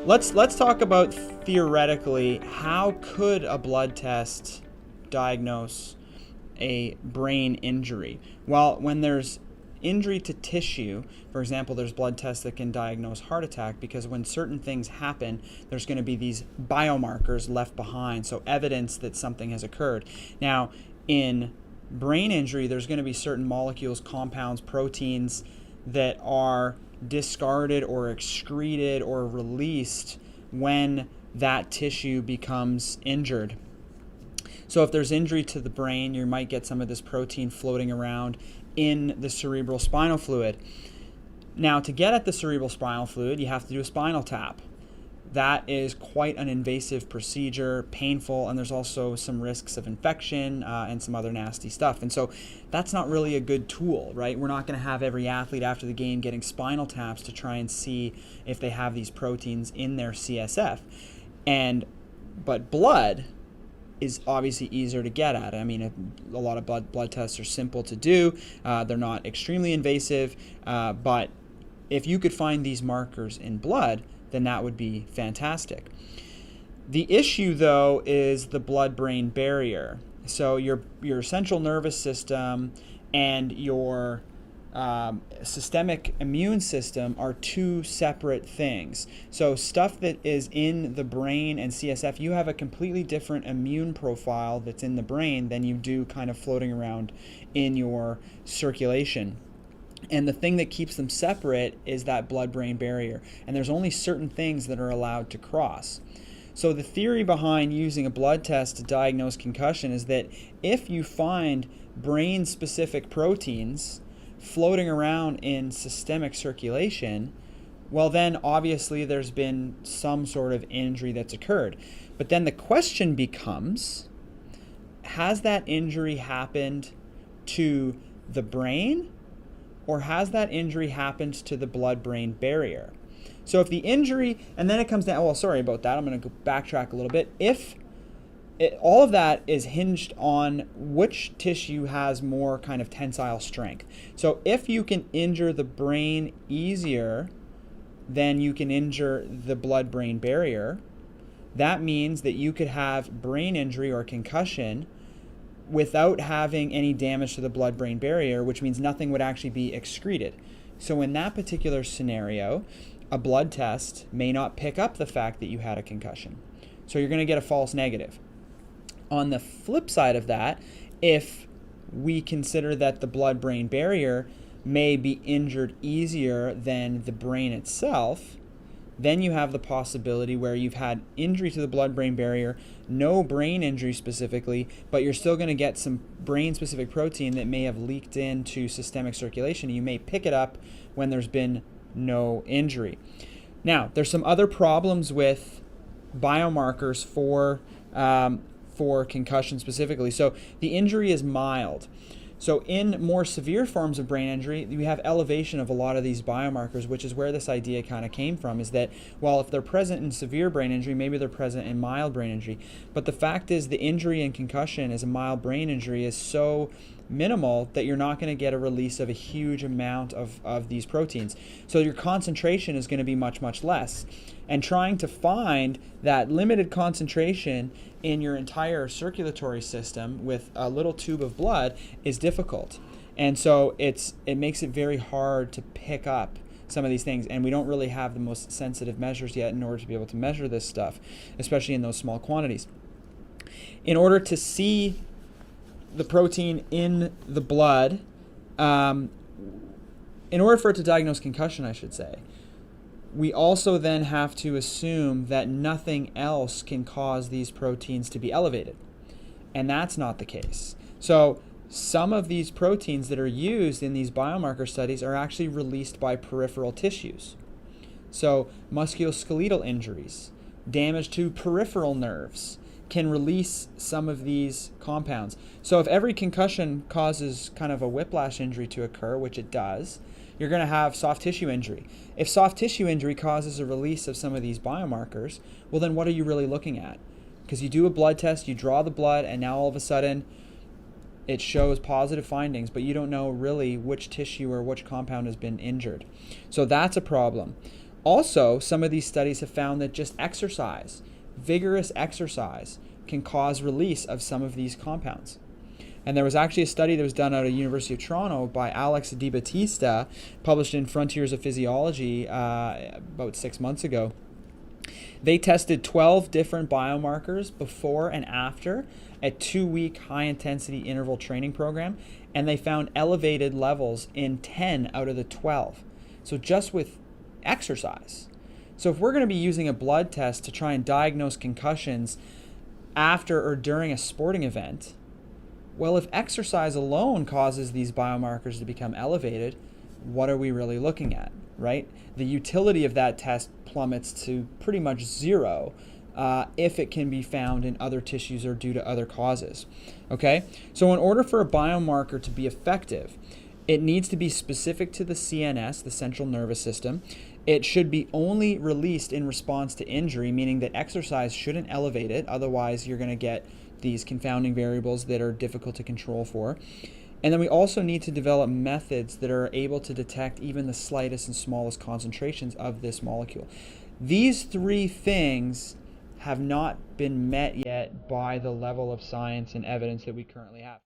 Let's talk about theoretically, how could a blood test diagnose a brain injury? Well, when there's injury to tissue, for example, there's blood tests that can diagnose heart attack, because when certain things happen, there's going to be these biomarkers left behind, so evidence that something has occurred. Now, in brain injury, there's going to be certain molecules, compounds, proteins that are discarded or excreted or released when that tissue becomes injured. So if there's injury to the brain, you might get some of this protein floating around in the cerebral spinal fluid. Now, to get at the cerebral spinal fluid, you have to do a spinal tap. That is quite an invasive procedure, painful, and there's also some risks of infection and some other nasty stuff. And so that's not really a good tool, right? We're not going to have every athlete after the game getting spinal taps to try and see if they have these proteins in their CSF. But blood is obviously easier to get at. I mean, a lot of blood tests are simple to do. They're not extremely invasive, but if you could find these markers in blood, then that would be fantastic. The issue, though, is the blood-brain barrier. So your central nervous system and your systemic immune system are two separate things. So stuff that is in the brain and CSF, you have a completely different immune profile that's in the brain than you do kind of floating around in your circulation. And the thing that keeps them separate is that blood-brain barrier. And there's only certain things that are allowed to cross. So the theory behind using a blood test to diagnose concussion is that if you find brain-specific proteins floating around in systemic circulation, well then obviously there's been some sort of injury that's occurred. But then the question becomes, has that injury happened to the brain, or has that injury happened to the blood-brain barrier? So if the injury, and then it comes down, well, sorry about that, I'm going to backtrack a little bit. All of that is hinged on which tissue has more kind of tensile strength. So if you can injure the brain easier than you can injure the blood-brain barrier, that means that you could have brain injury or concussion without having any damage to the blood-brain barrier, which means nothing would actually be excreted. So in that particular scenario, a blood test may not pick up the fact that you had a concussion. So you're going to get a false negative. On the flip side of that, if we consider that the blood-brain barrier may be injured easier than the brain itself, then you have the possibility where you've had injury to the blood-brain barrier, no brain injury specifically, but you're still going to get some brain-specific protein that may have leaked into systemic circulation. You may pick it up when there's been no injury. Now, there's some other problems with biomarkers for concussion specifically. So the injury is mild. So in more severe forms of brain injury, we have elevation of a lot of these biomarkers, which is where this idea kind of came from, is that, well, if they're present in severe brain injury, maybe they're present in mild brain injury. But the fact is the injury and concussion as a mild brain injury is so minimal that you're not going to get a release of a huge amount of these proteins. So your concentration is going to be much, much less. And trying to find that limited concentration in your entire circulatory system with a little tube of blood is difficult. And so it makes it very hard to pick up some of these things, and we don't really have the most sensitive measures yet in order to be able to measure this stuff, especially in those small quantities. In order to see the protein in the blood, in order for it to diagnose concussion, I should say, we also then have to assume that nothing else can cause these proteins to be elevated. And that's not the case. So some of these proteins that are used in these biomarker studies are actually released by peripheral tissues. So musculoskeletal injuries, damage to peripheral nerves can release some of these compounds. So if every concussion causes kind of a whiplash injury to occur, which it does, you're going to have soft tissue injury. If soft tissue injury causes a release of some of these biomarkers, well then what are you really looking at? Because you do a blood test, you draw the blood, and now all of a sudden it shows positive findings, but you don't know really which tissue or which compound has been injured. So that's a problem. Also, some of these studies have found that just exercise, vigorous exercise, can cause release of some of these compounds. And there was actually a study that was done out of University of Toronto by Alex Di Battista, published in Frontiers of Physiology about 6 months ago. They tested 12 different biomarkers before and after a 2-week high-intensity interval training program, and they found elevated levels in 10 out of the 12. So just with exercise. So if we're going to be using a blood test to try and diagnose concussions after or during a sporting event, well, if exercise alone causes these biomarkers to become elevated, what are we really looking at, right? The utility of that test plummets to pretty much zero if it can be found in other tissues or due to other causes, okay? So in order for a biomarker to be effective, it needs to be specific to the CNS, the central nervous system. It should be only released in response to injury, meaning that exercise shouldn't elevate it, otherwise you're going to get these confounding variables that are difficult to control for. And then we also need to develop methods that are able to detect even the slightest and smallest concentrations of this molecule. These three things have not been met yet by the level of science and evidence that we currently have.